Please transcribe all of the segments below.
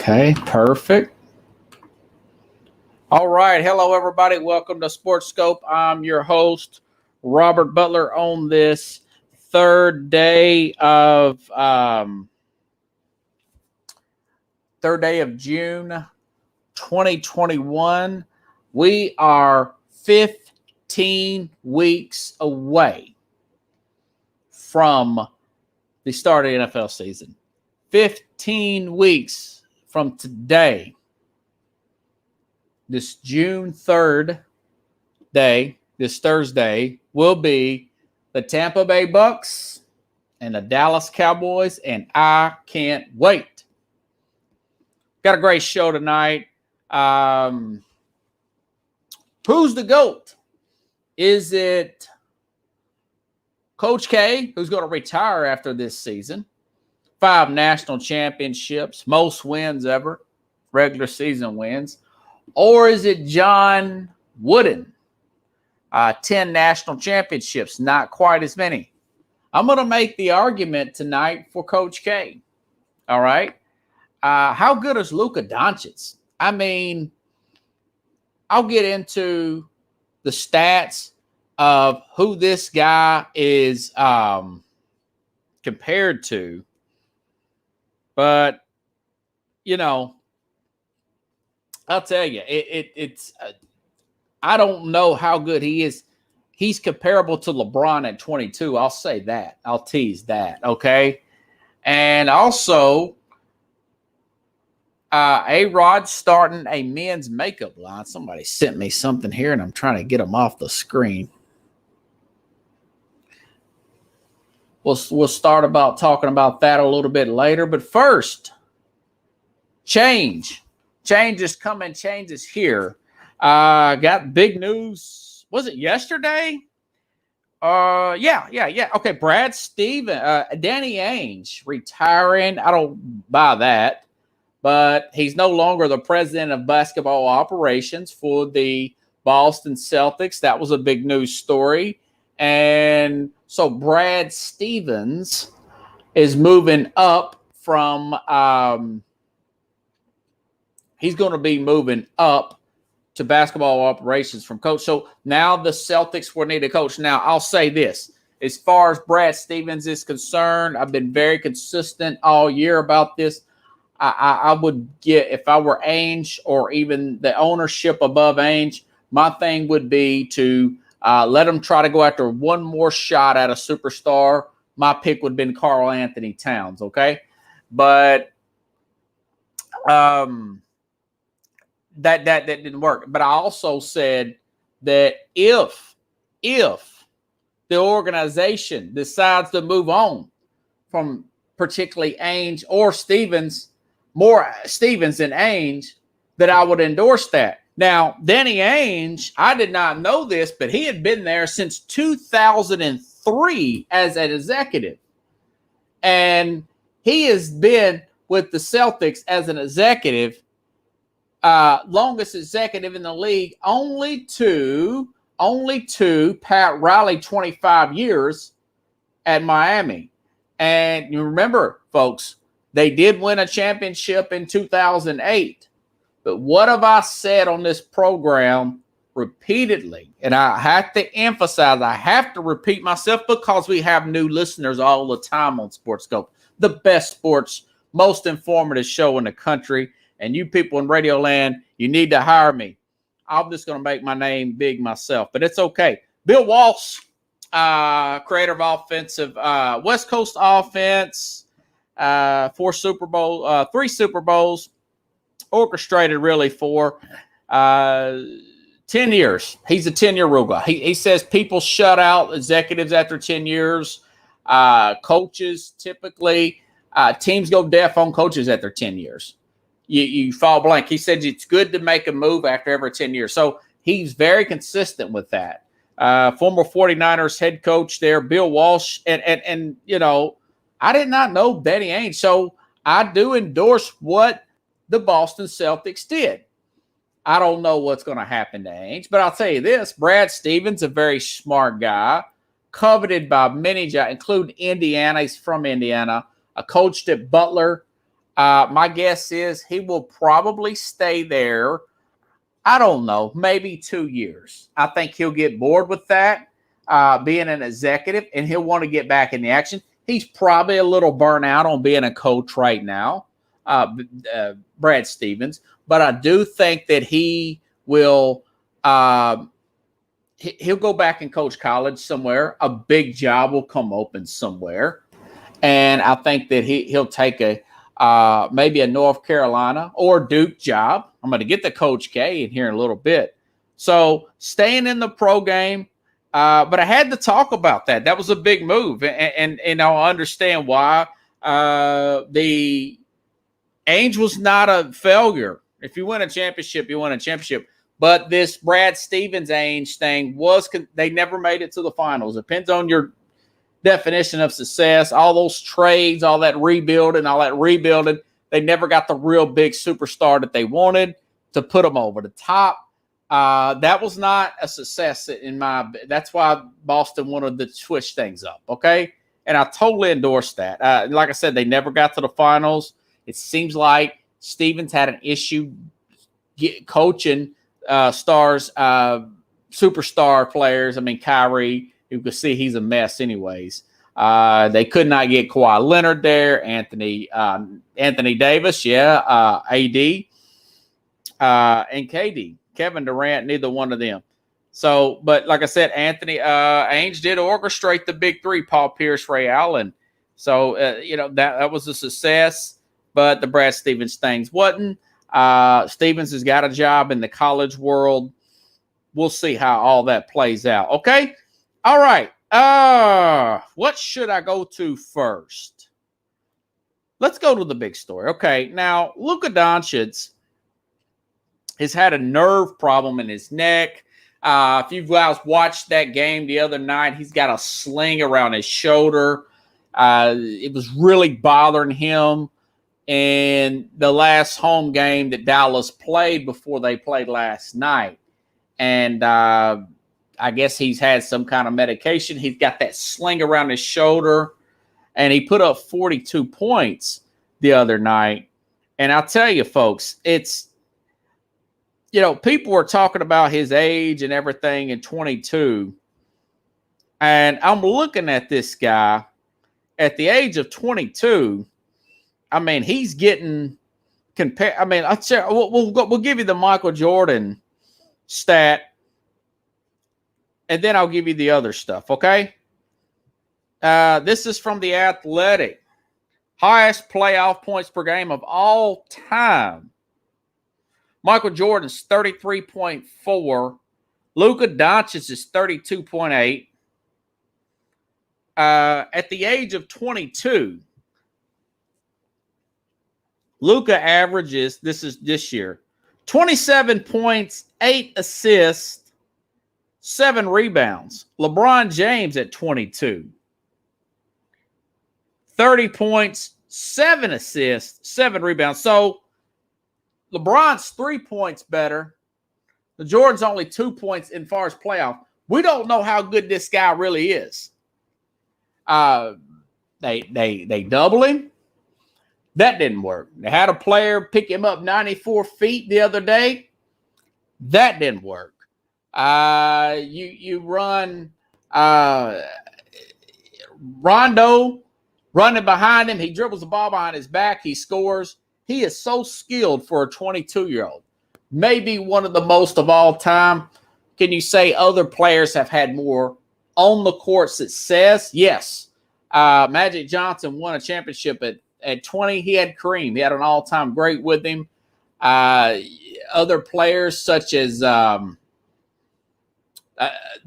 Okay, perfect. All right. Hello, everybody. Welcome to SportsSkope. I'm your host, Robert Butler, on this third day of June 2021. We are 15 weeks away from the start of the NFL season. 15 weeks from today, this June 3rd day, this Thursday, will be the Tampa Bay Bucks and the Dallas Cowboys, and I can't wait. Got a great show tonight. Who's the GOAT? Is it Coach K, who's going to retire after this season? 5 national championships, most wins ever, regular season wins. Or is it John Wooden? 10 national championships, not quite as many. I'm going to make the argument tonight for Coach K. All right. How good is Luka Doncic? I mean, I'll get into the stats of who this guy is compared to. But, you know, I'll tell you, it's I don't know how good he is. He's comparable to LeBron at 22. I'll say that. I'll tease that, okay? And also, A-Rod starting a men's makeup line. Somebody sent me something here, and I'm trying to get them off the screen. We'll start talking about that a little bit later. But first, change. Change is coming. Change is here. Got big news. Was it yesterday? Yeah. Okay, BradStevens, Danny Ainge retiring. I don't buy that. But he's no longer the president of basketball operations for the Boston Celtics. That was a big news story. And so BradStevens is moving up from he's going to be moving up to basketball operations from coach. So now the Celtics will need a coach. Now, I'll say this. As far as BradStevens is concerned, I've been very consistent all year about this. I would get, if I were Ainge or even the ownership above Ainge, my thing would be to let them try to go after one more shot at a superstar. My pick would have been Karl Anthony Towns, okay? But that didn't work. But I also said that if the organization decides to move on from particularly Ainge or Stevens, more Stevens than Ainge, that I would endorse that. Now, Danny Ainge, I did not know this, but he had been there since 2003 as an executive. And he has been with the Celtics as an executive, longest executive in the league, only to Pat Riley, 25 years at Miami. And you remember, folks, they did win a championship in 2008. But what have I said on this program repeatedly? And I have to emphasize, I have to repeat myself because we have new listeners all the time on SportsSkope. The best sports, most informative show in the country. And you people in Radio Land, you need to hire me. I'm just going to make my name big myself, but it's okay. Bill Walsh, creator of offensive, West Coast offense, 3 Super Bowls, orchestrated really for 10 years. He's a 10-year rule guy. He says people shut out executives after 10 years. Coaches typically, teams go deaf on coaches after 10 years. You fall blank. He said it's good to make a move after every 10 years. So he's very consistent with that. Former 49ers head coach there, Bill Walsh. And you know, I did not know Danny Ainge. So I do endorse what the Boston Celtics did. I don't know what's going to happen to Ainge, but I'll tell you this. BradStevens, a very smart guy, coveted by many, including Indiana. He's from Indiana. Coached at Butler. My guess is he will probably stay there. I don't know, maybe 2 years. I think he'll get bored with that, being an executive, and he'll want to get back in the action. He's probably a little burnt out on being a coach right now, Brad Stevens. But I do think that he will he'll go back and coach college somewhere. A big job will come open somewhere. And I think that he'll take maybe a North Carolina or Duke job. I'm going to get the Coach K in here in a little bit. So staying in the pro game, but I had to talk about that. That was a big move, and I'll understand why. The Ainge was not a failure. If you win a championship, you win a championship. But this Brad Stevens Ainge thing they never made it to the finals. It depends on your definition of success. All those trades, all that rebuilding, they never got the real big superstar that they wanted to put them over the top. That was not a success that's why Boston wanted to switch things up, okay? And I totally endorse that. Like I said, they never got to the finals. It seems like Stevens had an issue coaching superstar players. I mean, Kyrie, you can see he's a mess anyways. They could not get Kawhi Leonard there. Anthony Davis, AD, and KD. Kevin Durant, neither one of them. So, but like I said, Anthony Ainge did orchestrate the big three, Paul Pierce, Ray Allen. So, that was a success, but the Brad Stevens things wasn't. Stevens has got a job in the college world. We'll see how all that plays out. Okay? All right. What should I go to first? Let's go to the big story. Okay. Now, Luka Doncic has had a nerve problem in his neck. If you guys watched that game the other night, he's got a sling around his shoulder. It was really bothering him in the last home game that Dallas played before they played last night. And I guess he's had some kind of medication. He's got that sling around his shoulder, and he put up 42 points the other night. And I'll tell you, folks, it's, people were talking about his age and everything in 22. And I'm looking at this guy at the age of 22. I mean, he's getting compared. I mean, we'll give you the Michael Jordan stat, and then I'll give you the other stuff, okay? This is from The Athletic. Highest playoff points per game of all time. Michael Jordan's 33.4. Luka Doncic is 32.8. At the age of 22, Luka averages, this is this year, 27 points, 8 assists, 7 rebounds. LeBron James at 22. 30 points, 7 assists, 7 rebounds. So LeBron's 3 points better. The Jordan's only 2 points in far as playoff. We don't know how good this guy really is. They double him. That didn't work. They had a player pick him up 94 feet the other day. That didn't work. You run Rondo running behind him. He dribbles the ball behind his back. He scores. He is so skilled for a 22-year-old. Maybe one of the most of all time. Can you say other players have had more on-the-court success? Yes. Magic Johnson won a championship at 20. He had Kareem. He had an all-time great with him. Other players such as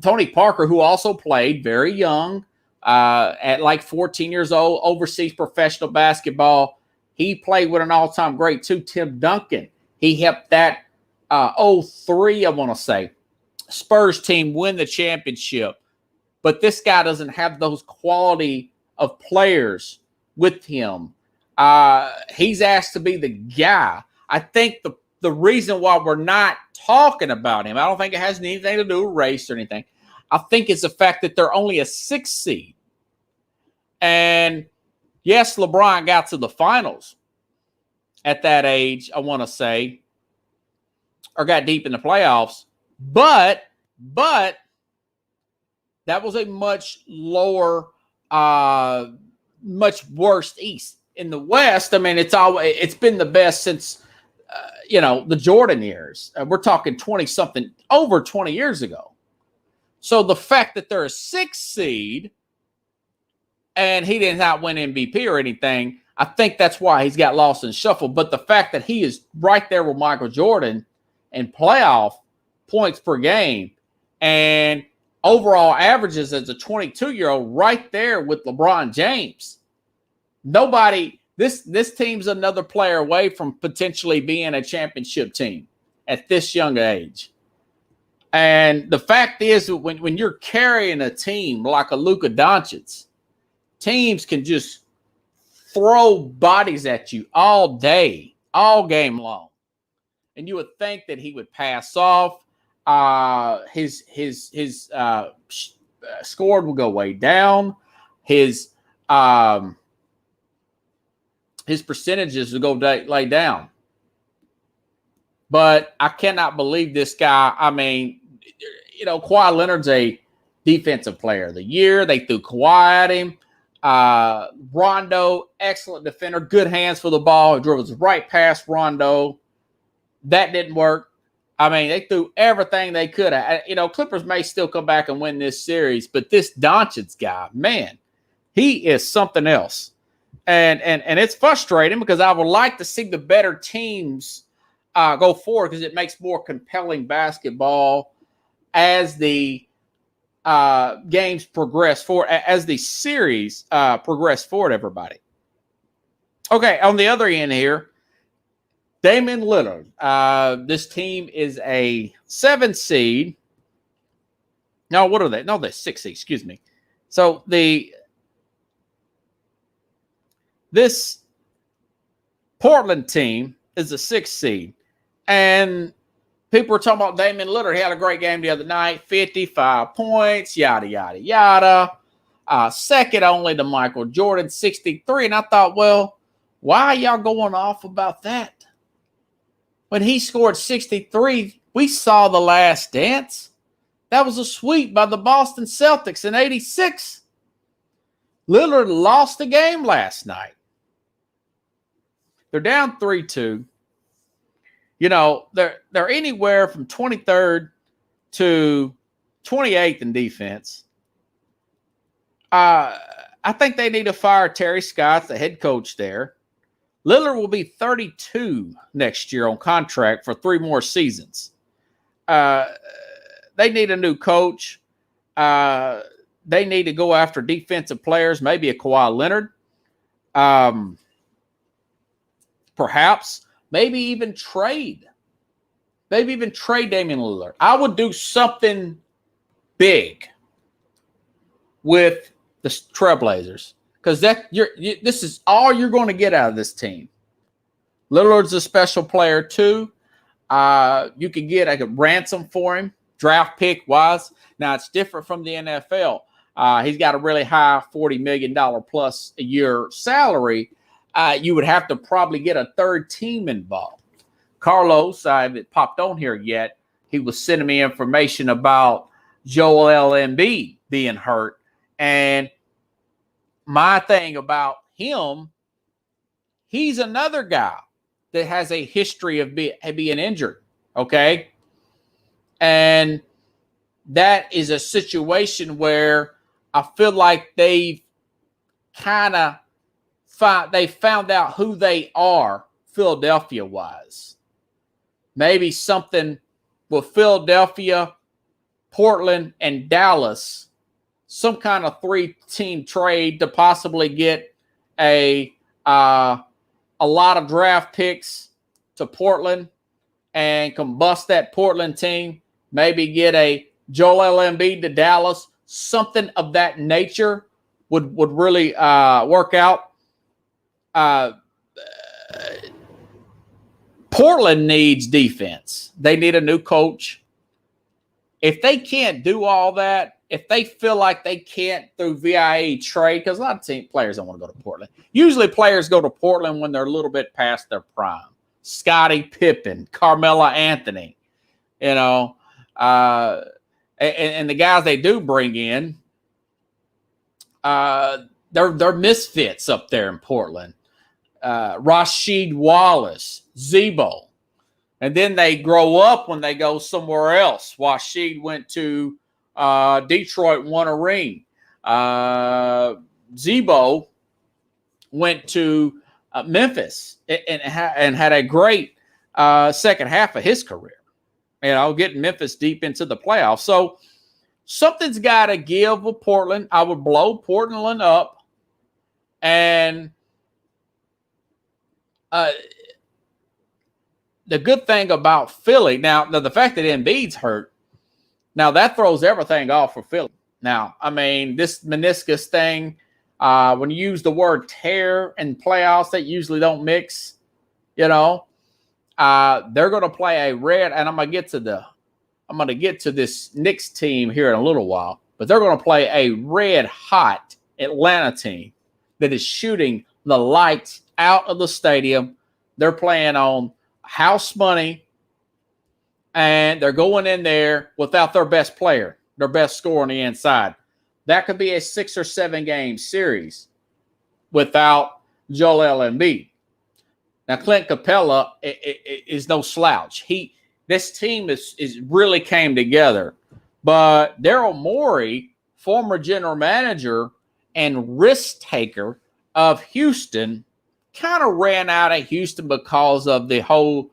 Tony Parker, who also played very young, at like 14 years old, overseas professional basketball. He played with an all-time great too, Tim Duncan. He helped that 03, I want to say, Spurs team win the championship. But this guy doesn't have those quality of players with him. He's asked to be the guy. I think the reason why we're not talking about him, I don't think it has anything to do with race or anything. I think it's the fact that they're only a 6 seed. And yes, LeBron got to the finals. at that age, I want to say, or got deep in the playoffs. But that was a much lower, much worse East. In the West, I mean, it's been the best since, the Jordan years. We're talking 20-something, over 20 years ago. So the fact that they're a 6th seed and he did not win MVP or anything, I think that's why he's got lost in the shuffle. But the fact that he is right there with Michael Jordan in playoff points per game and overall averages as a 22-year-old right there with LeBron James. This team's another player away from potentially being a championship team at this young age. And the fact is, when you're carrying a team like a Luka Doncic, teams can just throw bodies at you all day, all game long. And you would think that he would pass off. His score will go way down. His percentages will go lay down. But I cannot believe this guy. I mean, Kawhi Leonard's a defensive player of the year. They threw Kawhi at him. Rondo, excellent defender, good hands for the ball. He drove right past Rondo. That didn't work. I mean, they threw everything they could. Clippers may still come back and win this series, but this Doncic guy, man, he is something else. And it's frustrating because I would like to see the better teams go forward because it makes more compelling basketball as the games progress forward, as the series progress forward, everybody. Okay, on the other end here, Damian Lillard. This team is a 7 seed. No, what are they? No, they're 6 seed, excuse me. So this Portland team is a 6 seed. And people were talking about Damian Lillard. He had a great game the other night, 55 points, yada, yada, yada. Second only to Michael Jordan, 63. And I thought, well, why are y'all going off about that? When he scored 63, we saw The Last Dance. That was a sweep by the Boston Celtics in 86. Lillard lost the game last night. They're down 3-2. They're anywhere from 23rd to 28th in defense. I think they need to fire Terry Scott, the head coach there. Lillard will be 32 next year on contract for 3 more seasons. They need a new coach. They need to go after defensive players, maybe a Kawhi Leonard. Perhaps. Maybe even trade. Damian Lillard. I would do something big with the Trailblazers because this is all you're going to get out of this team. Lillard's a special player too. You could get a ransom for him, draft pick wise. Now it's different from the NFL. He's got a really high $40 million plus a year salary. You would have to probably get a third team involved. Carlos, I haven't popped on here yet. He was sending me information about Joel Embiid being hurt. And my thing about him, he's another guy that has a history of being injured, okay? And that is a situation where I feel like they've kind of found out who they are Philadelphia-wise. Maybe something with Philadelphia, Portland, and Dallas, some kind of 3-team trade to possibly get a lot of draft picks to Portland and combust that Portland team. Maybe get a Joel Embiid to Dallas. Something of that nature would really work out. Portland needs defense. They need a new coach. If they can't do all that, if they feel like they can't through VIE trade, because a lot of players don't want to go to Portland. Usually players go to Portland when they're a little bit past their prime. Scottie Pippen, Carmelo Anthony, and the guys they do bring in, they're misfits up there in Portland. Rasheed Wallace, Zebo. And then they grow up when they go somewhere else. Rasheed went to Detroit, won a ring. Zebo went to Memphis and had a great second half of his career. Getting Memphis deep into the playoffs. So something's got to give with Portland. I would blow Portland up. And the good thing about Philly, now the fact that Embiid's hurt, now that throws everything off for Philly. Now, this meniscus thing, when you use the word tear in playoffs, that usually don't mix, they're going to play a red, and I'm going to get to this Knicks team here in a little while, but they're going to play a red hot Atlanta team that is shooting the lights out of the stadium. They're playing on house money, and they're going in there without their best player, their best scorer on the inside. That could be a 6 or 7 game series without Joel Embiid. Now, Clint Capella is no slouch. This team is really came together. But Daryl Morey, former general manager and risk taker of Houston, kind of ran out of Houston because of the whole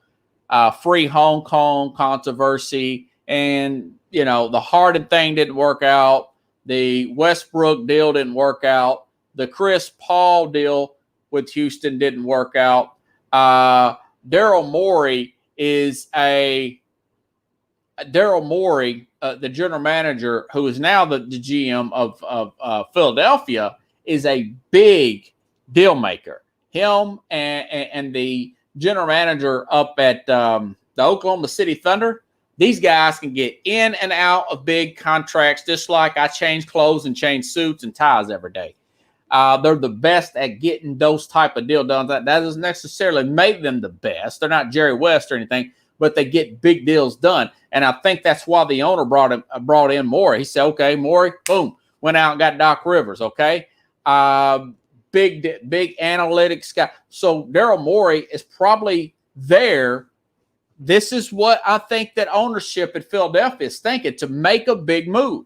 free Hong Kong controversy. And, the Harden thing didn't work out. The Westbrook deal didn't work out. The Chris Paul deal with Houston didn't work out. Daryl Morey, the general manager, who is now the GM of Philadelphia, is a big deal maker. Him and the general manager up at the Oklahoma City Thunder, these guys can get in and out of big contracts just like I change clothes and change suits and ties every day. They're the best at getting those type of deal done. That doesn't necessarily make them the best. They're not Jerry West or anything, but they get big deals done. And I think that's why the owner brought in Morey. He said, okay, Morey, boom, went out and got Doc Rivers, okay? Big analytics guy. So Daryl Morey is probably there. This is what I think that ownership at Philadelphia is thinking, to make a big move.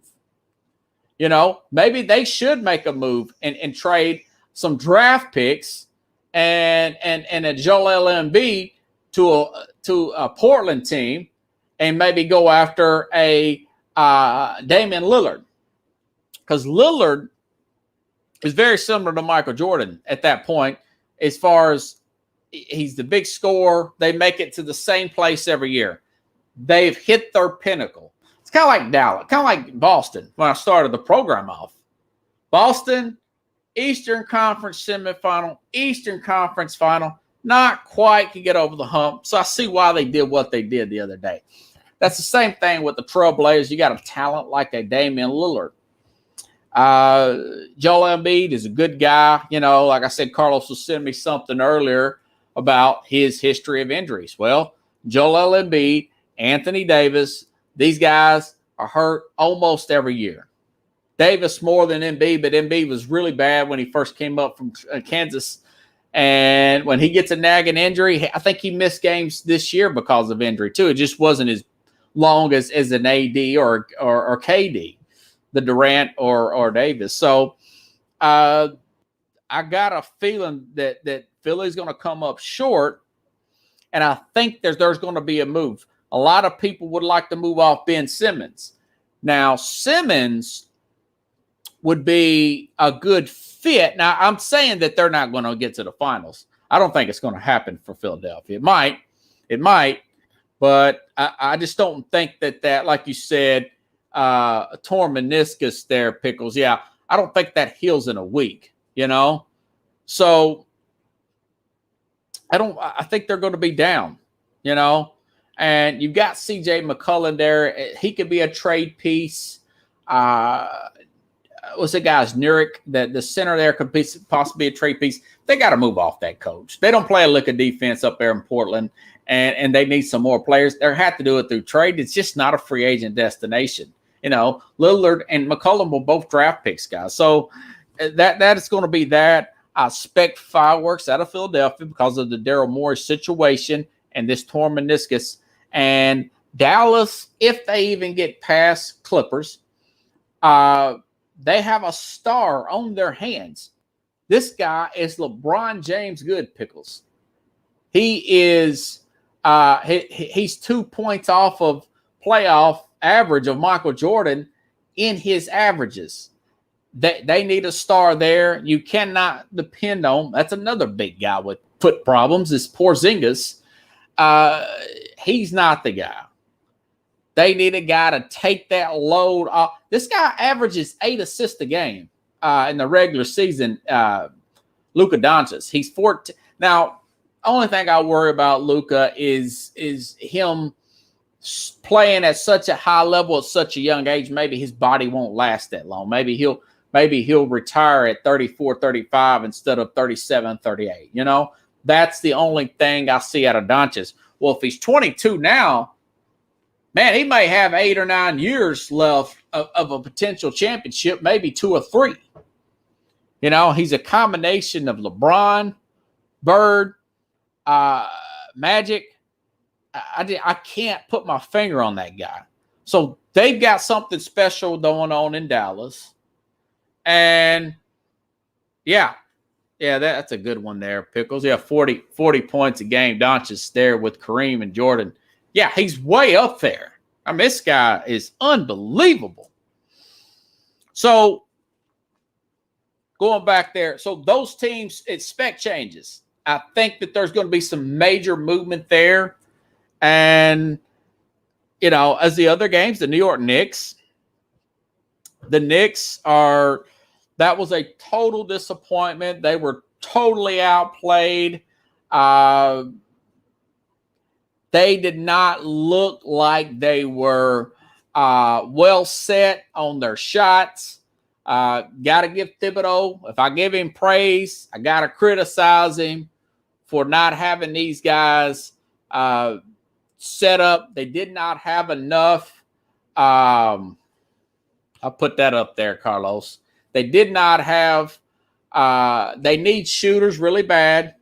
Maybe they should make a move and trade some draft picks and a Joel Embiid to a Portland team, and maybe go after a Damian Lillard, because Lillard is very similar to Michael Jordan at that point, as far as he's the big scorer. They make it to the same place every year. They've hit their pinnacle. It's kind of like Dallas, kind of like Boston when I started the program off. Boston, Eastern Conference semifinal, Eastern Conference final, not quite could get over the hump. So I see why they did what they did the other day. That's the same thing with the Trailblazers. You got a talent like a Damian Lillard. Joel Embiid is a good guy. Like I said, Carlos will send me something earlier about his history of injuries. Well, Joel Embiid, Anthony Davis, these guys are hurt almost every year. Davis more than Embiid, but Embiid was really bad when he first came up from Kansas. And when he gets a nagging injury, I think he missed games this year because of injury too. It just wasn't as long as an AD or KD, the Durant or Davis. So I got a feeling that Philly's going to come up short, and I think there's going to be a move. A lot of people would like to move off Ben Simmons. Now, Simmons would be a good fit. Now, I'm saying that they're not going to get to the finals. I don't think it's going to happen for Philadelphia. It might, but I just don't think that, like you said, a torn meniscus there, Pickles. Yeah, I don't think that heals in a week, So I think they're going to be down, and you've got CJ McCollum there. He could be a trade piece. What's the guy's Nurek, the center there could be possibly a trade piece. They got to move off that coach. They don't play a lick of defense up there in Portland, and they need some more players. They have to do it through trade. It's just not a free agent destination. Lillard and McCollum were both draft picks, guys. So that is going to be that. I expect fireworks out of Philadelphia because of the Daryl Morey situation and this torn meniscus. And Dallas, if they even get past Clippers, they have a star on their hands. This guy is LeBron James good, Pickles. He is he's 2 points off of playoff average of Michael Jordan in his averages. They need a star there. You cannot depend on. That's another big guy with foot problems is Porzingis. He's not the guy. They need a guy to take that load off. This guy averages 8 assists a game in the regular season. Luka Doncic. He's 14. Now, only thing I worry about Luka is him playing at such a high level at such a young age. Maybe his body won't last that long. Maybe he'll retire at 34, 35 instead of 37, 38. That's the only thing I see out of Doncic. Well, if he's 22 now, man, he may have 8 or 9 years left of a potential championship, maybe 2 or 3. He's a combination of LeBron, Bird, Magic. I can't put my finger on that guy. So they've got something special going on in Dallas. And, that's a good one there, Pickles. 40 points a game. Doncic there with Kareem and Jordan. Yeah, he's way up there. I mean, this guy is unbelievable. So, going back there, so those teams, it's spec changes. I think that there's going to be some major movement there. And, as the other games, the New York Knicks, that was a total disappointment. They were totally outplayed. They did not look like they were well set on their shots. Got to give Thibodeau, if I give him praise, I got to criticize him for not having these guys set up. They did not have enough. I'll put that up there, Carlos. They did not have they need shooters really bad.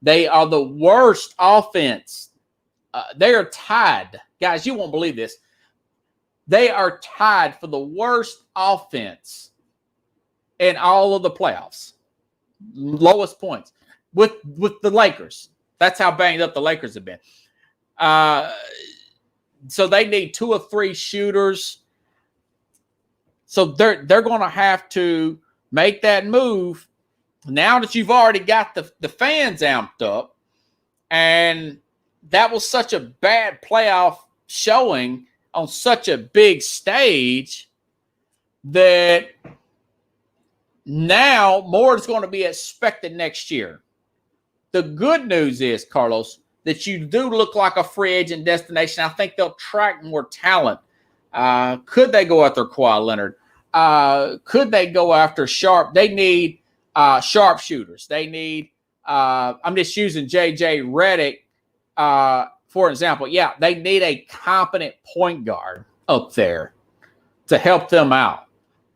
They are the worst offense. They are tied. Guys, you won't believe this. They are tied for the worst offense in all of the playoffs. Lowest points with the Lakers. That's how banged up the Lakers have been. So they need 2 or 3 shooters. So they're going to have to make that move now that you've already got the fans amped up. And that was such a bad playoff showing on such a big stage that now more is going to be expected next year. The good news is, Carlos, that you do look like a free agent destination. I think they'll attract more talent. Could they go after Kawhi Leonard? Could they go after Sharp? They need sharpshooters. They need, I'm just using J.J. Redick for example. Yeah, they need a competent point guard up there to help them out.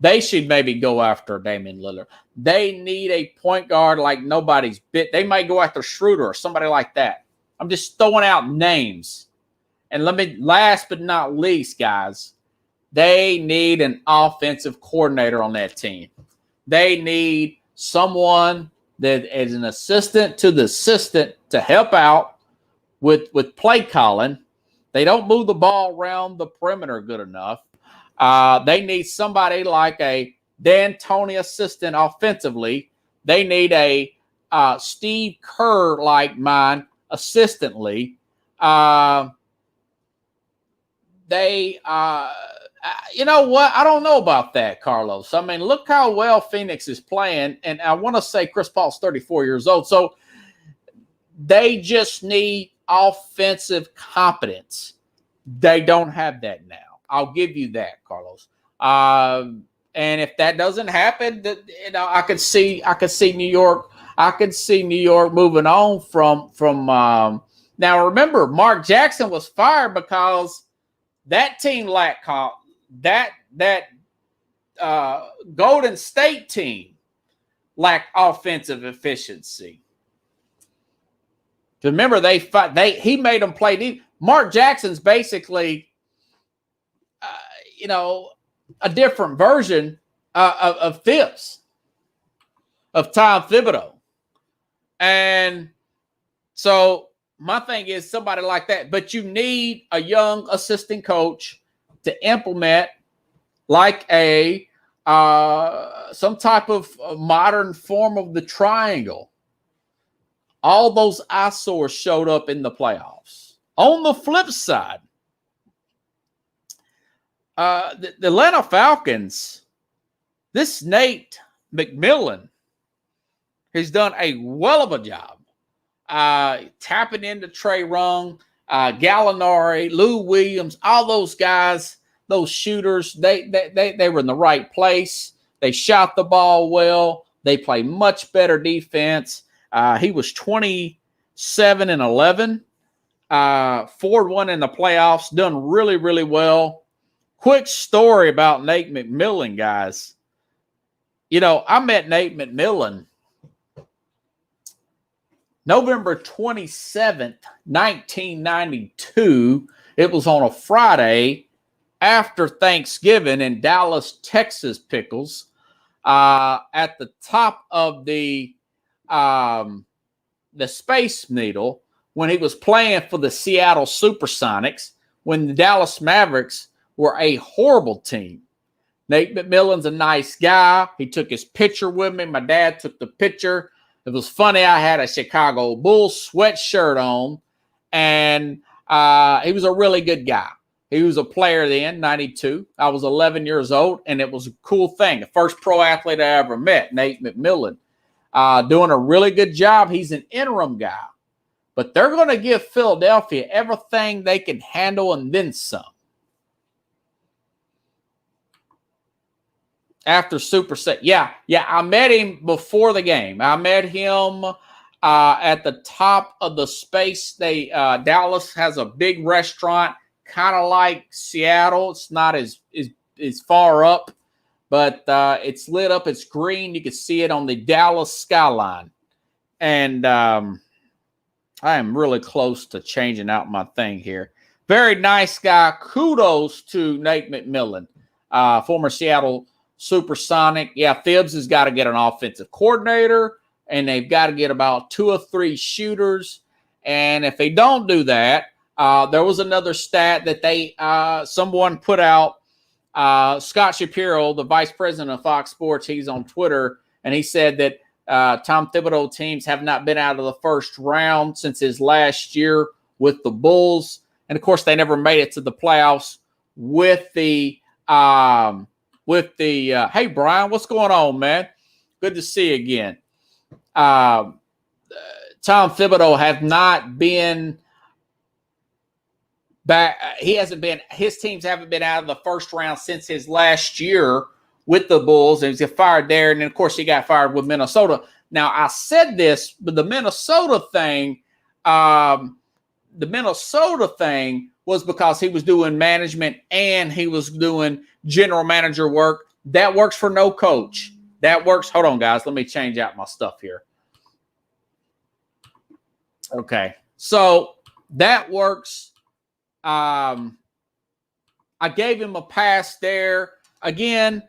They should maybe go after Damian Lillard. They need a point guard like nobody's bit. They might go after Schroeder or somebody like that. I'm just throwing out names. And last but not least, guys, they need an offensive coordinator on that team. They need someone that is an assistant to the assistant to help out with play calling. They don't move the ball around the perimeter good enough. They need somebody like a D'Antoni assistant offensively. They need a Steve Kerr like mine assistantly. You know what? I don't know about that, Carlos. I mean, look how well Phoenix is playing. And I want to say Chris Paul's 34 years old. So they just need offensive competence. They don't have that now. I'll give you that, Carlos. And if that doesn't happen, I could see New York. I could see New York moving on from. Now remember, Mark Jackson was fired because that team lacked that Golden State team lacked offensive efficiency. Remember, he made them play deep. Mark Jackson's basically, a different version of Thibs, of Tom Thibodeau. And so my thing is somebody like that, but you need a young assistant coach to implement like some type of modern form of the triangle. All those eyesores showed up in the playoffs. On the flip side, the Atlanta Falcons, this Nate McMillan has done a well of a job tapping into Trey Rung, Gallinari, Lou Williams, all those guys, those shooters. They were in the right place. They shot the ball well. They play much better defense. He was 27-11, 4-1 in the playoffs, done really, really well. Quick story about Nate McMillan, guys. I met Nate McMillan November 27th, 1992. It was on a Friday after Thanksgiving in Dallas, Texas, Pickles, at the top of the Space Needle when he was playing for the Seattle Supersonics when the Dallas Mavericks were a horrible team. Nate McMillan's a nice guy. He took his picture with me. My dad took the picture. It was funny. I had a Chicago Bulls sweatshirt on, and he was a really good guy. He was a player then, 92. I was 11 years old, and it was a cool thing. The first pro athlete I ever met, Nate McMillan, doing a really good job. He's an interim guy. But they're going to give Philadelphia everything they can handle and then some. After Super Set. Yeah, I met him before the game. I met him at the top of the space. Dallas has a big restaurant, kind of like Seattle. It's not as far up, but it's lit up. It's green. You can see it on the Dallas skyline. And I am really close to changing out my thing here. Very nice guy. Kudos to Nate McMillan, former Seattle Supersonic. Yeah, Thibs has got to get an offensive coordinator, and they've got to get about 2 or 3 shooters. And if they don't do that, there was another stat that someone put out. Scott Shapiro, the vice president of Fox Sports, he's on Twitter, and he said that Tom Thibodeau teams have not been out of the first round since his last year with the Bulls. And, of course, they never made it to the playoffs with the hey, Brian, what's going on, man? Good to see you again. Tom Thibodeau have not been back. His teams haven't been out of the first round since his last year with the Bulls, and he got fired there. And then, of course, he got fired with Minnesota. Now, I said this, but the Minnesota thing was because he was doing management and he was doing general manager work. That works for no coach. That works. Hold on, guys. Let me change out my stuff here. Okay. So that works. I gave him a pass there. Again,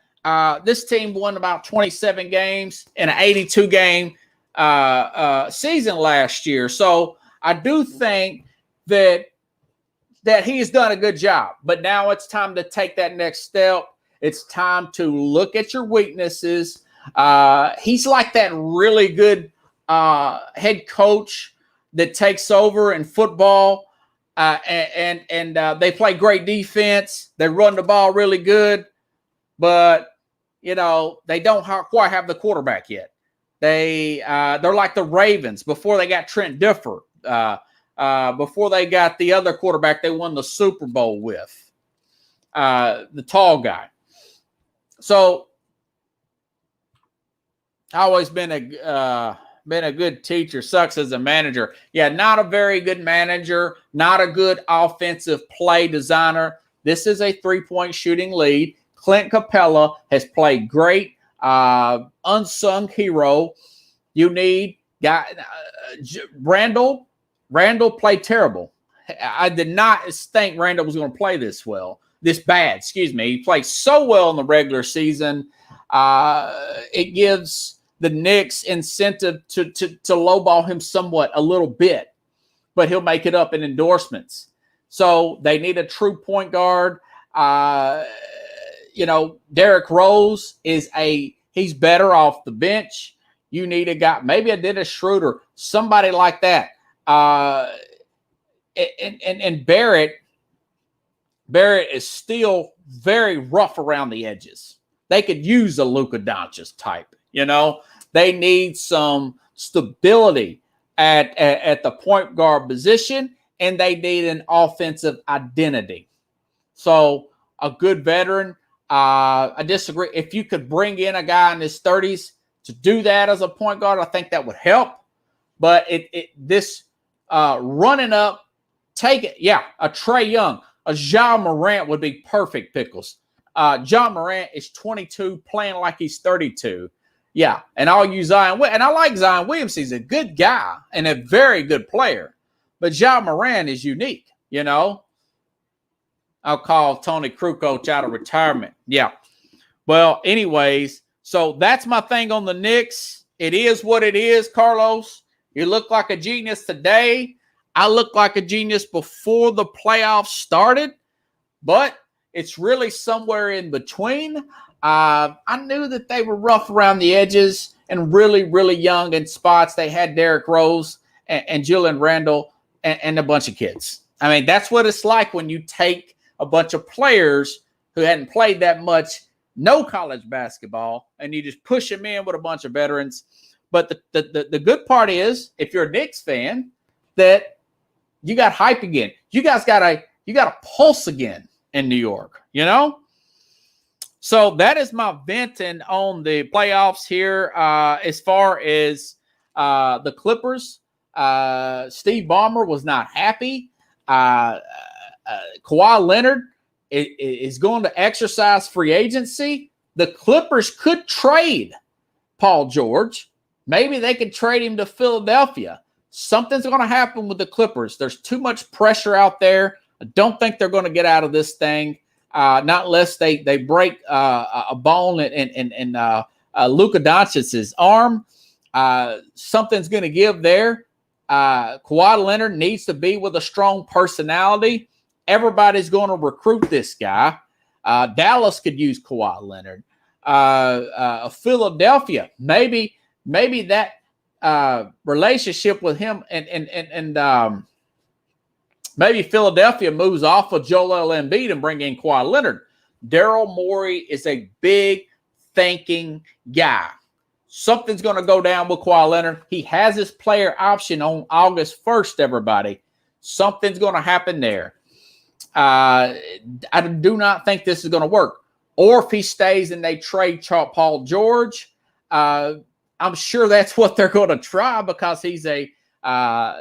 this team won about 27 games in an 82-game season last year. So I do think that he has done a good job. But now it's time to take that next step. It's time to look at your weaknesses. He's like that really good head coach that takes over in football, and they play great defense. They run the ball really good, but they don't quite have the quarterback yet. They're like the Ravens before they got Trent Dilfer. Before they got the other quarterback they won the Super Bowl with, the tall guy. So I've always been a good teacher. Sucks as a manager. Yeah, not a very good manager. Not a good offensive play designer. This is a 3-point shooting lead. Clint Capella has played great. Unsung hero. You need Randall. Randall played terrible. I did not think Randall was going to play this bad. Excuse me. He played so well in the regular season. It gives the Knicks incentive to lowball him somewhat, a little bit, but he'll make it up in endorsements. So they need a true point guard. Derrick Rose he's better off the bench. You need a guy, maybe a Dennis Schroeder, somebody like that. And Barrett is still very rough around the edges. They could use a Luka Doncic type. They need some stability at the point guard position, and they need an offensive identity. So a good veteran. I disagree. If you could bring in a guy in his 30s to do that as a point guard, I think that would help. But this running up, take it. Yeah, a Trae Young, a Ja Morant would be perfect, Pickles. Ja Morant is 22, playing like he's 32. Yeah, and I'll use Zion. And I like Zion Williams. He's a good guy and a very good player. But Ja Morant is unique, I'll call Tony Kukoc out of retirement. Yeah. Well, anyways, so that's my thing on the Knicks. It is what it is, Carlos. You look like a genius today. I look like a genius before the playoffs started, but it's really somewhere in between. I knew that they were rough around the edges and really, really young in spots. They had Derrick Rose and Julian Randle and a bunch of kids. I mean, that's what it's like when you take a bunch of players who hadn't played that much, no college basketball, and you just push them in with a bunch of veterans. But the good part is, if you're a Knicks fan, that you got hype again. You guys got a pulse again in New York, So that is my venting on the playoffs here. As far as the Clippers, Steve Ballmer was not happy. Kawhi Leonard is going to exercise free agency. The Clippers could trade Paul George. Maybe they could trade him to Philadelphia. Something's going to happen with the Clippers. There's too much pressure out there. I don't think they're going to get out of this thing, not unless they break a bone in Luka Doncic's arm. Something's going to give there. Kawhi Leonard needs to be with a strong personality. Everybody's going to recruit this guy. Dallas could use Kawhi Leonard. Philadelphia, maybe that relationship with him and maybe Philadelphia moves off of Joel Embiid and bring in Kawhi Leonard. Daryl Morey is a big thinking guy. Something's going to go down with Kawhi Leonard. He has his player option on August 1st, everybody. Something's going to happen there. I do not think this is going to work. Or if he stays and they trade Paul George, I'm sure that's what they're going to try because he's a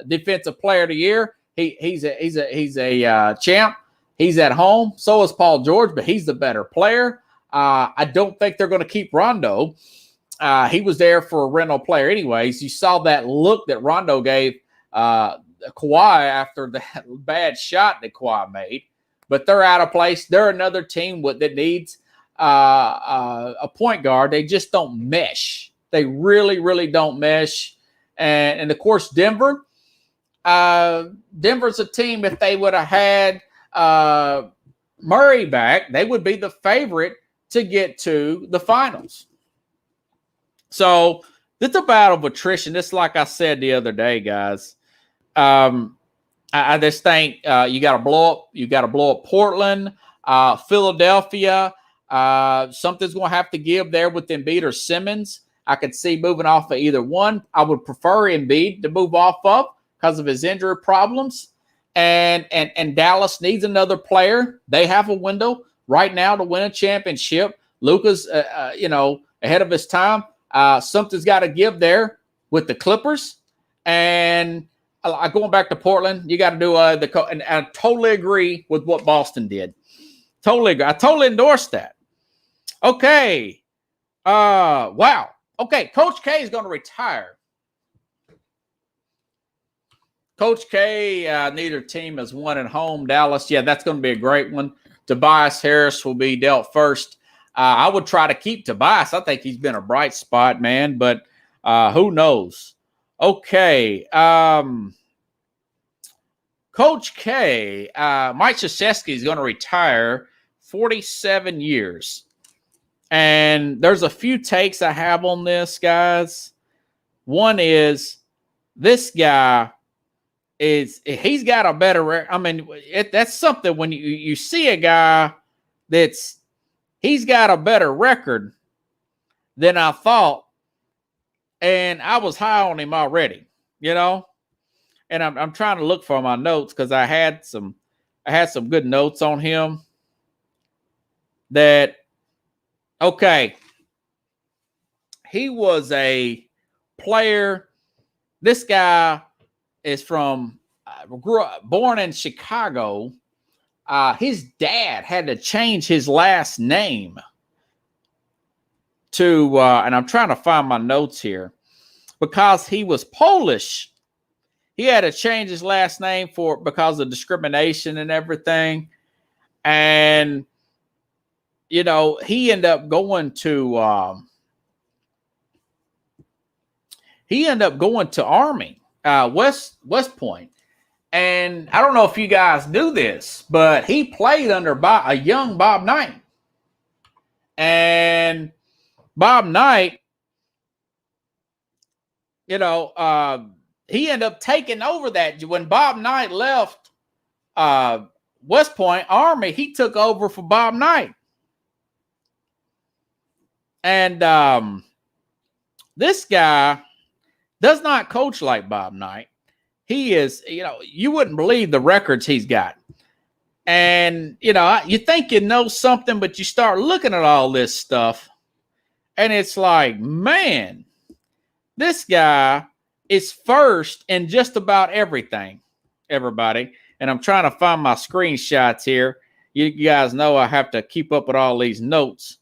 defensive player of the year. He's a champ. He's at home. So is Paul George, but he's the better player. I don't think they're going to keep Rondo. He was there for a rental player anyways. You saw that look that Rondo gave Kawhi after that bad shot that Kawhi made. But they're out of place. They're another team that needs a point guard. They just don't mesh. They really, really don't mesh. And of course, Denver's a team, if they would have had Murray back, they would be the favorite to get to the finals. So it's a battle of attrition. It's like I said the other day, guys. I just think you got to blow up. You got to blow up Portland, Philadelphia. Something's going to have to give there with Embiid or Simmons. I could see moving off of either one. I would prefer Embiid to move off of because of his injury problems. And Dallas needs another player. They have a window right now to win a championship. Luka's, ahead of his time. Something's got to give there with the Clippers. And going back to Portland, you got to do and I totally agree with what Boston did. Totally agree. I totally endorse that. Okay. Wow. Okay. Coach K is going to retire. Coach K, neither team has won at home. Dallas, yeah, that's going to be a great one. Tobias Harris will be dealt first. I would try to keep Tobias. I think he's been a bright spot, man, but who knows? Okay. Coach K, Mike Krzyzewski is going to retire, 47 years. And there's a few takes I have on this, guys. One is this guy he's got a better, that's something when you see a guy he's got a better record than I thought. And I was high on him already, and I'm trying to look for my notes because I had some good notes on him he was a player. This guy is born in Chicago. His dad had to change his last name to, and I'm trying to find my notes here, because he was Polish. He had to change his last name because of discrimination and everything. And, he ended up going to Army, West Point. And I don't know if you guys knew this, but he played under a young Bob Knight. And Bob Knight, he ended up taking over that. When Bob Knight left West Point Army, he took over for Bob Knight. And this guy does not coach like Bob Knight. He is, you wouldn't believe the records he's got. And, you think you know something, but you start looking at all this stuff. And it's like, man, this guy is first in just about everything, everybody. And I'm trying to find my screenshots here. You guys know I have to keep up with all these notes.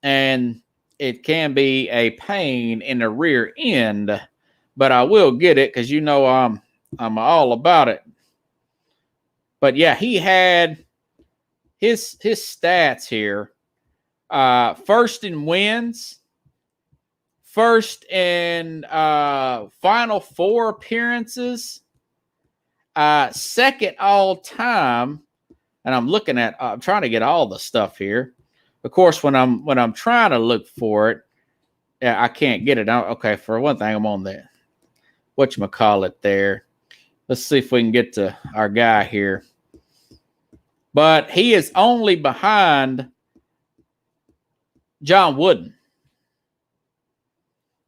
And it can be a pain in the rear end, but I will get it because I'm all about it. But yeah, he had his stats here. First in wins, first in Final Four appearances, second all time. And I'm trying to get all the stuff here. Of course, when I'm trying to look for it, I can't get it. Okay, for one thing, I'm on that. Whatchamacallit there. Let's see if we can get to our guy here. But he is only behind John Wooden.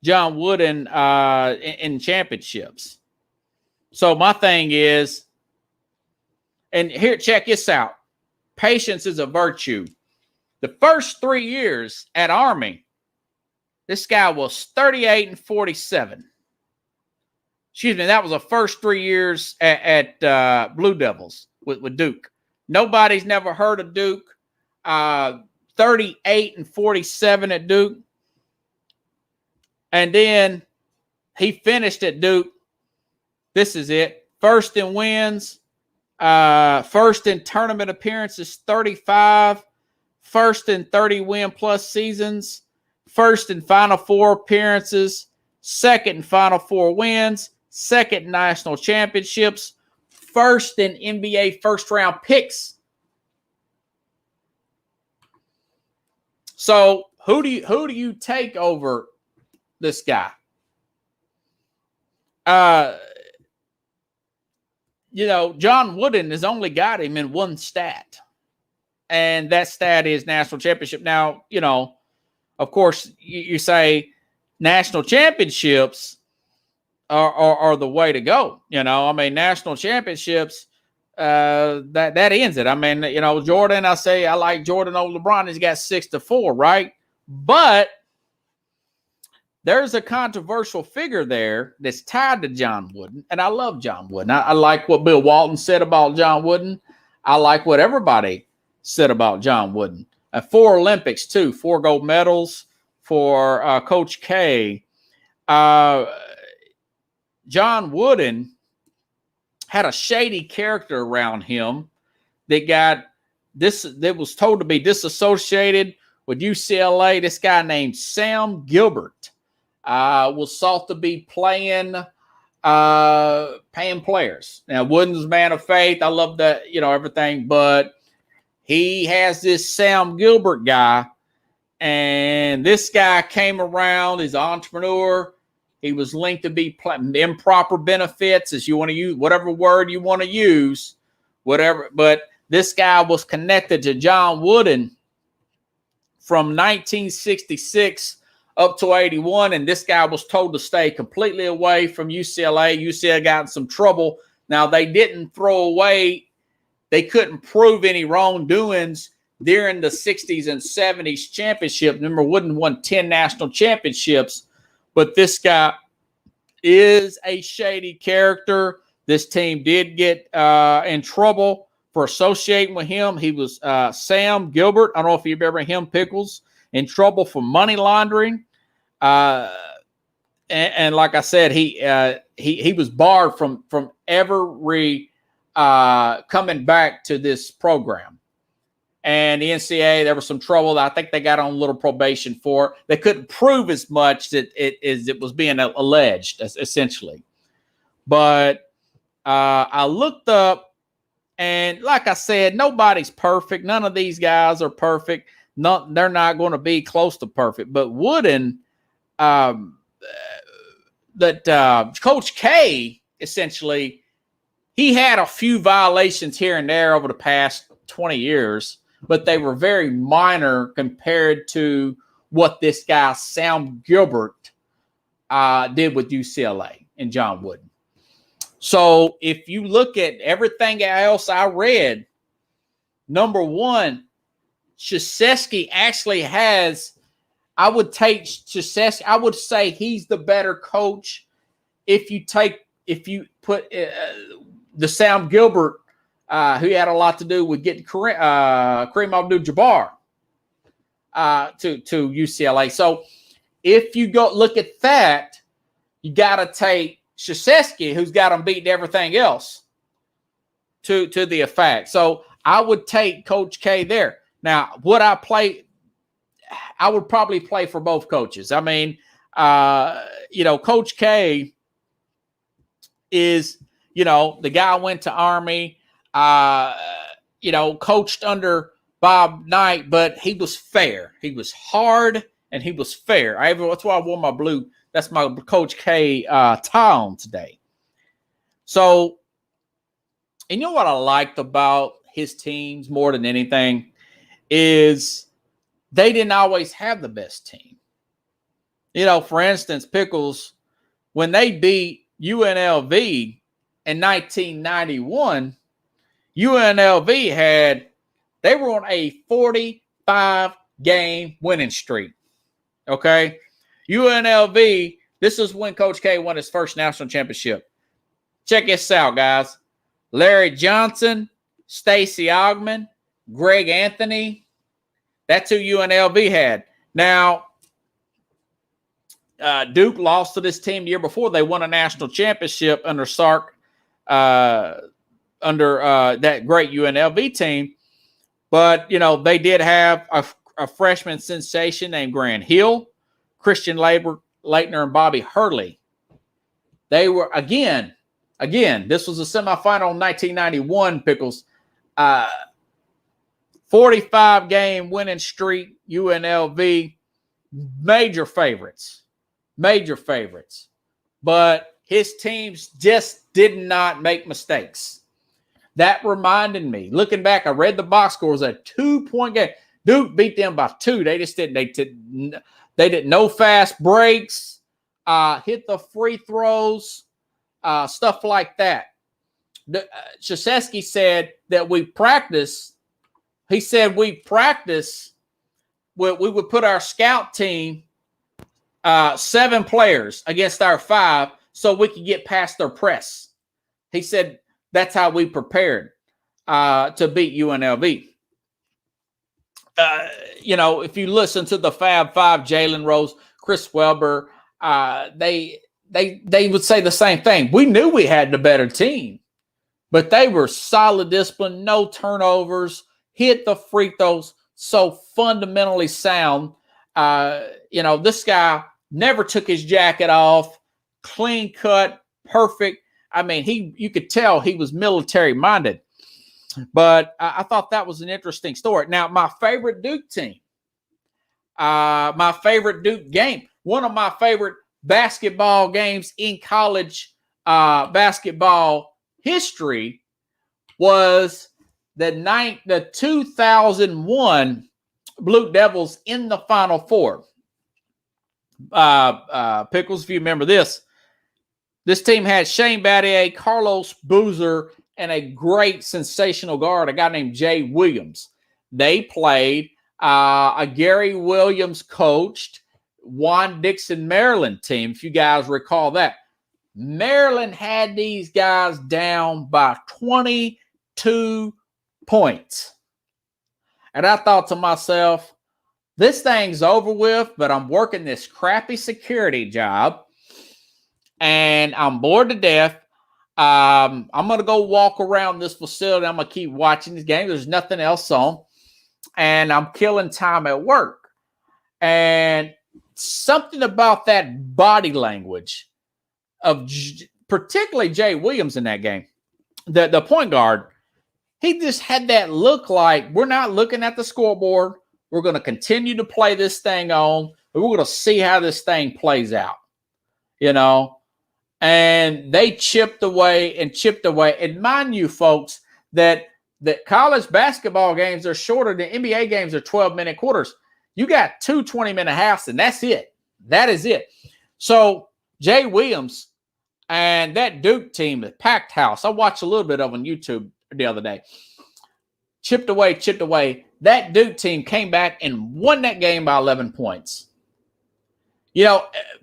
John Wooden in championships. So my thing is, and here, check this out. Patience is a virtue. The first 3 years at Army, this guy was 38-47. Excuse me, that was the first 3 years at Blue Devils with Duke. Nobody's never heard of Duke. 38-47 at Duke. And then he finished at Duke. This is it. First in wins. First in tournament appearances, 35. First in 30 win plus seasons. First in Final Four appearances. Second in Final Four wins. Second in national championships. First in NBA first round picks. So who do you take over this guy? John Wooden has only got him in one stat. And that stat is national championship. Now, of course, you say national championships are the way to go. National championships, that ends it. I mean, Jordan, I like Jordan over LeBron. He's got 6-4, right? But there's a controversial figure there that's tied to John Wooden, and I love John Wooden. I like what Bill Walton said about John Wooden. I like what everybody said about John Wooden. 4 Olympics, too, 4 gold medals for Coach K. John Wooden had a shady character around him that was told to be disassociated with UCLA. This guy named Sam Gilbert was thought to be paying players. Now, Wooden's a man of faith. I love that, everything, but he has this Sam Gilbert guy, and this guy came around. He's an entrepreneur. He was linked to be improper benefits, as you want to use, whatever word you want to use, whatever. But this guy was connected to John Wooden from 1966 up to 81, and this guy was told to stay completely away from UCLA. UCLA got in some trouble. Now, they didn't throw away, they couldn't prove any wrongdoings during the 60s and 70s championship. Remember, Wooden won 10 national championships, but this guy is a shady character. This team did get in trouble for associating with him. He was Sam Gilbert. I don't know if you remember him, Pickles, in trouble for money laundering. And like I said, he was barred from ever coming back to this program. And the NCAA, there was some trouble. I think they got on a little probation for it. They couldn't prove as much as it was being alleged, essentially. But I looked up, and like I said, nobody's perfect. None of these guys are perfect. They're not going to be close to perfect. But Wooden, Coach K, essentially, he had a few violations here and there over the past 20 years, but they were very minor compared to what this guy, Sam Gilbert, did with UCLA and John Wooden. So if you look at everything else I read, number one, Krzyzewski actually has, I would take Krzyzewski, I would say he's the better coach if you put the Sam Gilbert, who had a lot to do with getting Kareem Abdul-Jabbar to UCLA. So if you go look at that, you got to take Krzyzewski, who's got them beating everything else, to the effect. So I would take Coach K there. Now, would I play? I would probably play for both coaches. I mean, Coach K is, the guy went to Army, coached under Bob Knight, but he was fair. He was hard and he was fair. That's why I wore my blue. That's my Coach K tie on today. So, and you know what I liked about his teams more than anything is they didn't always have the best team. For instance, Pickles, when they beat UNLV in 1991, UNLV they were on a 45-game winning streak. Okay? UNLV, this is when Coach K won his first national championship. Check this out, guys. Larry Johnson, Stacey Augmon, Greg Anthony. That's who UNLV had. Now, Duke lost to this team the year before. They won a national championship under Sark, under that great UNLV team. But, they did have a freshman sensation named Grant Hill, Christian Leitner, and Bobby Hurley. They were, again, this was a semifinal in 1991, Pickles. 45-game winning streak, UNLV, major favorites. But his teams just did not make mistakes. That reminded me, looking back, I read the box score, it was a 2-point game. Duke beat them by 2. They just didn't, they did no fast breaks, hit the free throws, stuff like that. Krzyzewski said that we practice. He said we practice. We would put our scout team 7 players against our 5 so we could get past their press. He said that's how we prepared to beat UNLV. If you listen to the Fab Five, Jalen Rose, Chris Webber, they would say the same thing. We knew we had the better team, but they were solid discipline, no turnovers, hit the free throws, so fundamentally sound. This guy never took his jacket off, clean cut, perfect. I mean, you could tell he was military minded. But I thought that was an interesting story. Now, my favorite Duke team, my favorite Duke game, one of my favorite basketball games in college basketball history was the 2001 Blue Devils in the Final Four. Pickles, if you remember this team had Shane Battier, Carlos Boozer, and a great sensational guard, a guy named Jay Williams. They played a Gary Williams coached Juan Dixon Maryland team, if you guys recall that. Maryland had these guys down by 22 points. And I thought to myself, this thing's over with, but I'm working this crappy security job, and I'm bored to death. I'm going to go walk around this facility. I'm going to keep watching this game. There's nothing else on. And I'm killing time at work. And something about that body language of particularly Jay Williams in that game, the point guard, he just had that look like we're not looking at the scoreboard. We're going to continue to play this thing on. We're going to see how this thing plays out, And they chipped away. And mind you, folks, that college basketball games are shorter than NBA games are 12-minute quarters. You got 2 20-minute halves, and that's it. That is it. So Jay Williams and that Duke team, the packed house, I watched a little bit of on YouTube the other day. Chipped away. That Duke team came back and won that game by 11 points.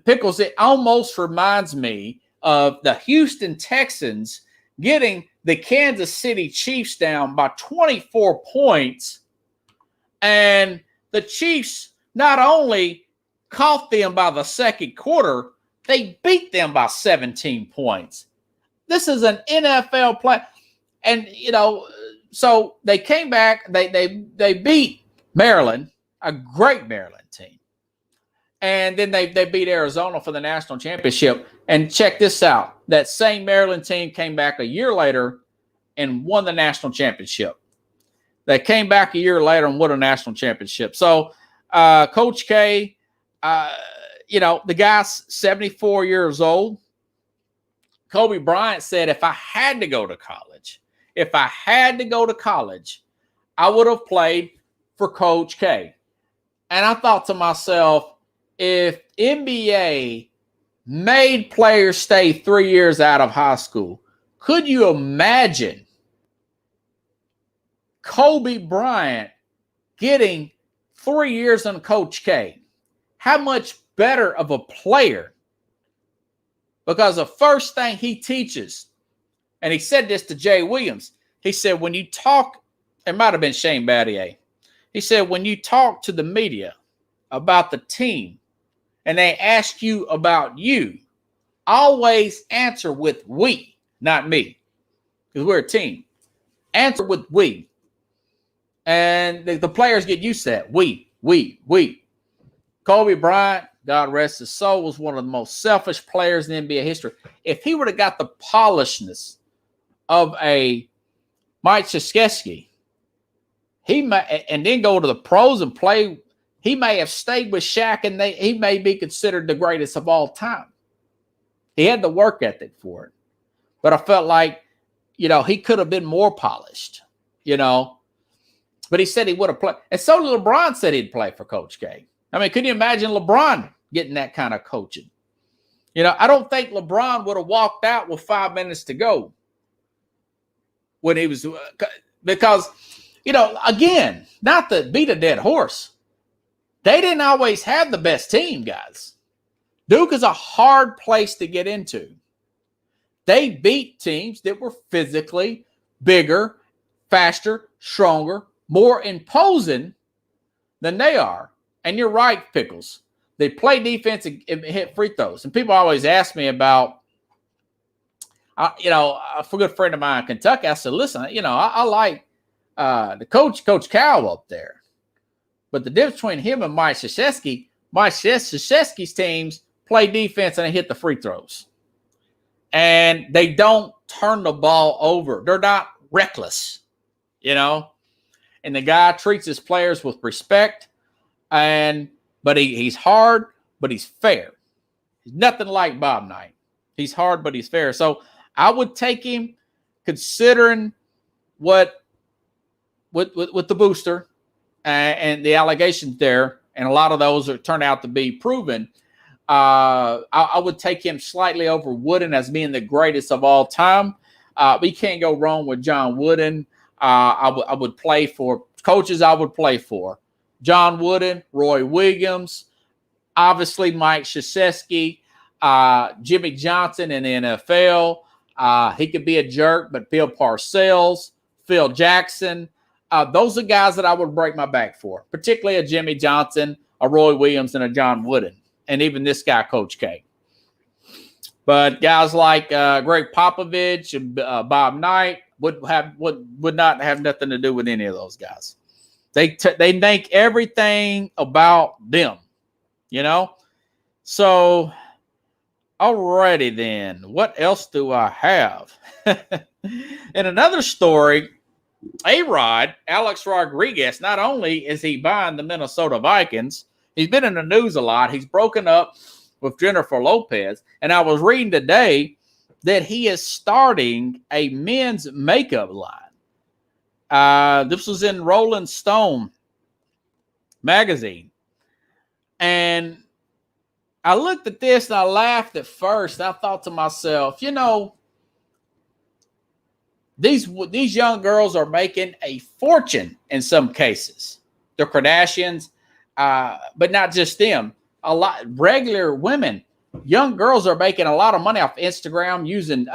Pickles, it almost reminds me of the Houston Texans getting the Kansas City Chiefs down by 24 points. And the Chiefs not only caught them by the second quarter, they beat them by 17 points. This is an NFL play. And, so they came back, they beat Maryland, a great Maryland team. And then they beat Arizona for the national championship. And check this out. That same Maryland team came back a year later and won the national championship. They came back a year later and won a national championship. So Coach K, the guy's 74 years old. Kobe Bryant said, if I had to go to college, I would have played for Coach K. And I thought to myself, if NBA made players stay 3 years out of high school, could you imagine Kobe Bryant getting 3 years on Coach K? How much better of a player? Because the first thing he teaches, and he said this to Jay Williams, he said, when you talk, it might have been Shane Battier. He said, when you talk to the media about the team and they ask you about you, always answer with we, not me, because we're a team. Answer with we. And the players get used to that. We. Kobe Bryant, God rest his soul, was one of the most selfish players in NBA history. If he would have got the polishedness of a Mike Krzyzewski, and then go to the pros and play, he may have stayed with Shaq, and he may be considered the greatest of all time. He had the work ethic for it. But I felt like, he could have been more polished, But he said he would have played. And so LeBron said he'd play for Coach K. I mean, can you imagine LeBron getting that kind of coaching? I don't think LeBron would have walked out with 5 minutes to go. when he was because, again, not to beat a dead horse, they didn't always have the best team, guys. Duke is a hard place to get into. They beat teams that were physically bigger, faster, stronger, more imposing than they are. And you're right, Pickles. They play defense and hit free throws. And people always ask me about, a good friend of mine in Kentucky. I said, listen, I like the Coach Cal up there. But the difference between him and Mike Krzyzewski's teams play defense and they hit the free throws. And they don't turn the ball over. They're not reckless, And the guy treats his players with respect. But he's hard, but he's fair. He's nothing like Bob Knight. He's hard, but he's fair. So I would take him, considering what with the booster and the allegations there, and a lot of those turned out to be proven. I would take him slightly over Wooden as being the greatest of all time. We can't go wrong with John Wooden. I would play for coaches. I would play for John Wooden, Roy Williams, obviously Mike Krzyzewski, Jimmy Johnson in the NFL. He could be a jerk, but Bill Parcells, Phil Jackson. Those are guys that I would break my back for, particularly a Jimmy Johnson, a Roy Williams, and a John Wooden, and even this guy, Coach K. But guys like Greg Popovich and Bob Knight would not have nothing to do with any of those guys. They think everything about them, So, alrighty then. What else do I have? In another story, A-Rod, Alex Rodriguez, not only is he buying the Minnesota Vikings, he's been in the news a lot. He's broken up with Jennifer Lopez. And I was reading today that he is starting a men's makeup line. This was in Rolling Stone magazine. And I looked at this and I laughed at first. I thought to myself, these young girls are making a fortune in some cases. The Kardashians, but not just them. A lot regular women, young girls are making a lot of money off Instagram using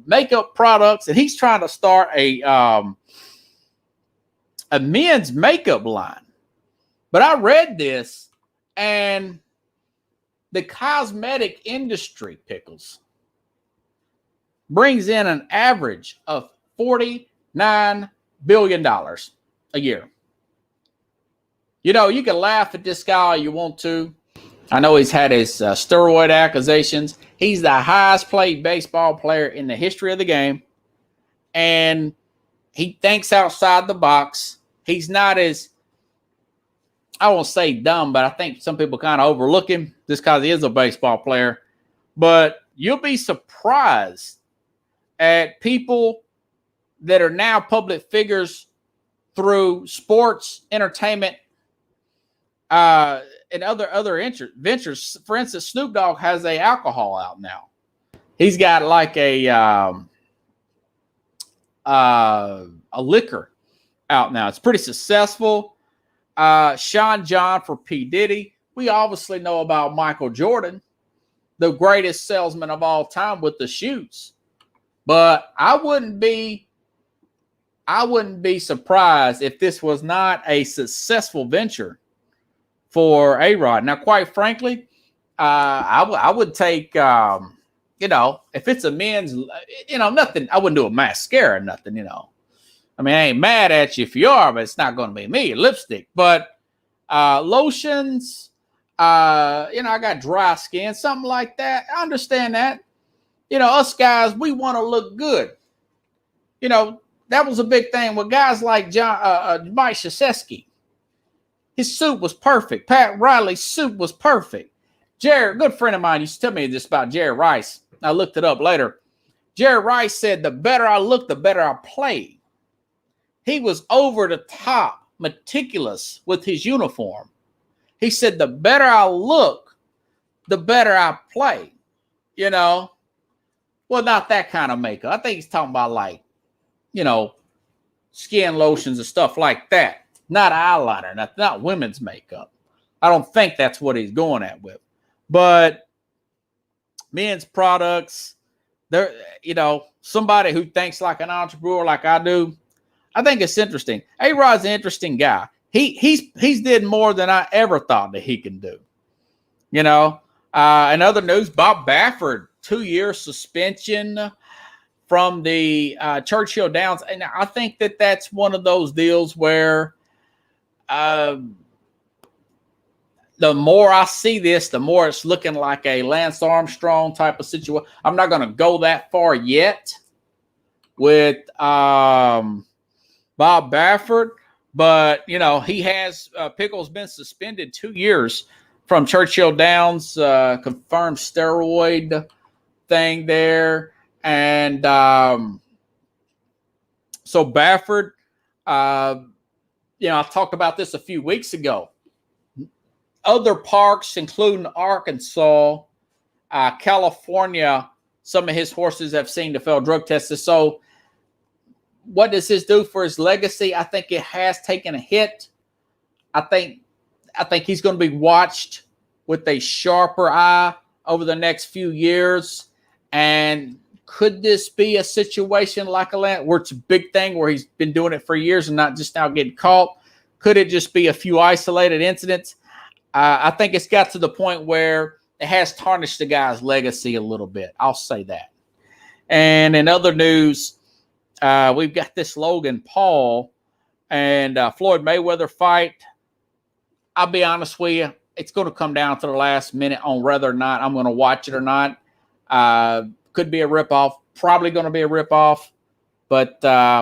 makeup products, and he's trying to start a men's makeup line. But I read this, and the cosmetic industry, Pickles, brings in an average of $49 billion a year. You can laugh at this guy all you want to. I know he's had his steroid accusations. He's the highest paid baseball player in the history of the game. And he thinks outside the box. He's not as, I won't say dumb, but I think some people kind of overlook him just because he is a baseball player. But you'll be surprised at people that are now public figures through sports, entertainment, and other ventures. For instance, Snoop Dogg has a alcohol out now. He's got like a liquor out now. It's pretty successful. Sean John for P. Diddy. We obviously know about Michael Jordan, the greatest salesman of all time with the shoes. But I wouldn't be surprised if this was not a successful venture for A-Rod. Now, quite frankly, I would take, if it's a men's, nothing. I wouldn't do a mascara or nothing, I mean, I ain't mad at you if you are, but it's not going to be me, lipstick. But lotions, I got dry skin, something like that. I understand that. Us guys, we want to look good. That was a big thing with guys like Mike Krzyzewski. His suit was perfect. Pat Riley's suit was perfect. Jerry, a good friend of mine, used to tell me this about Jerry Rice. I looked it up later. Jerry Rice said, the better I look, the better I play. He was over the top, meticulous with his uniform. He said, the better I look, the better I play. Well, not that kind of makeup. I think he's talking about like skin lotions and stuff like that. Not eyeliner, not women's makeup. I don't think that's what he's going at with. But men's products, they're, somebody who thinks like an entrepreneur like I do, I think it's interesting. A-Rod's an interesting guy. He's did more than I ever thought that he can do. In other news, Bob Baffert, 2-year suspension from the Churchill Downs. And I think that that's one of those deals where the more I see this, the more it's looking like a Lance Armstrong type of situation. I'm not going to go that far yet with Bob Baffert, but, he has Pickle's been suspended 2 years from Churchill Downs, confirmed steroid thing there. And so Baffert, I talked about this a few weeks ago. Other parks, including Arkansas, California, some of his horses have seen the failed drug tests. So what does this do for his legacy? I think it has taken a hit. I think he's going to be watched with a sharper eye over the next few years. And could this be a situation like a land where it's a big thing where he's been doing it for years and not just now getting caught? Could it just be a few isolated incidents? I think it's got to the point where it has tarnished the guy's legacy a little bit. I'll say that. And in other news, we've got this Logan Paul and Floyd Mayweather fight. I'll be honest with you, it's going to come down to the last minute on whether or not I'm going to watch it or not. Could be a ripoff, probably going to be a ripoff, but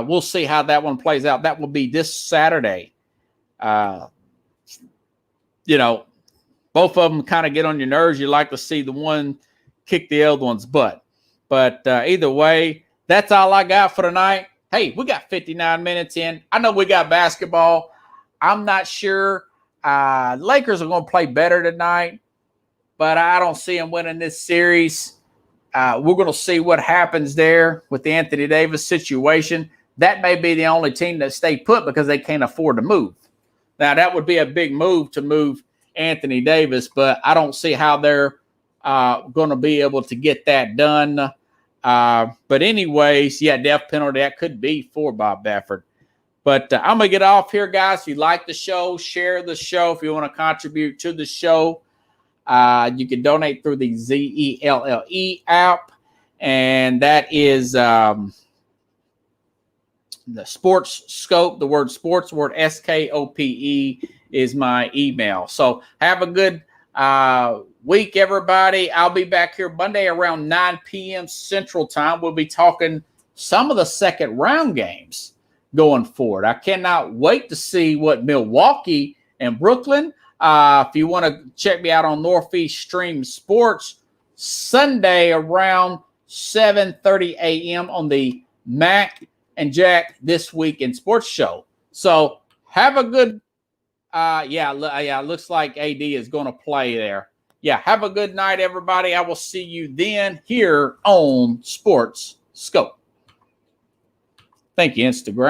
we'll see how that one plays out. That will be this Saturday. Both of them kind of get on your nerves. You like to see the one kick the other one's butt. But either way, that's all I got for tonight. Hey, we got 59 minutes in. I know we got basketball. I'm not sure. Lakers are going to play better tonight, but I don't see them winning this series. We're going to see what happens there with the Anthony Davis situation. That may be the only team that stay put because they can't afford to move. Now, that would be a big move to move Anthony Davis, but I don't see how they're going to be able to get that done. But anyways, death penalty, that could be for Bob Baffert. But I'm going to get off here, guys. If you like the show, share the show. If you want to contribute to the show, you can donate through the ZELLE app. And that is the SportsSkope, the word sports, word SKOPE is my email. So have a good week, everybody. I'll be back here Monday around 9 p.m. Central Time. We'll be talking some of the second round games going forward. I cannot wait to see what Milwaukee and Brooklyn. If you want to check me out on Northeast Stream Sports, Sunday around 7:30 a.m. on the Mac and Jack This Week in Sports show. So have a good, looks like AD is going to play there. Have a good night, everybody. I will see you then here on SportsSkope. Thank you, Instagram.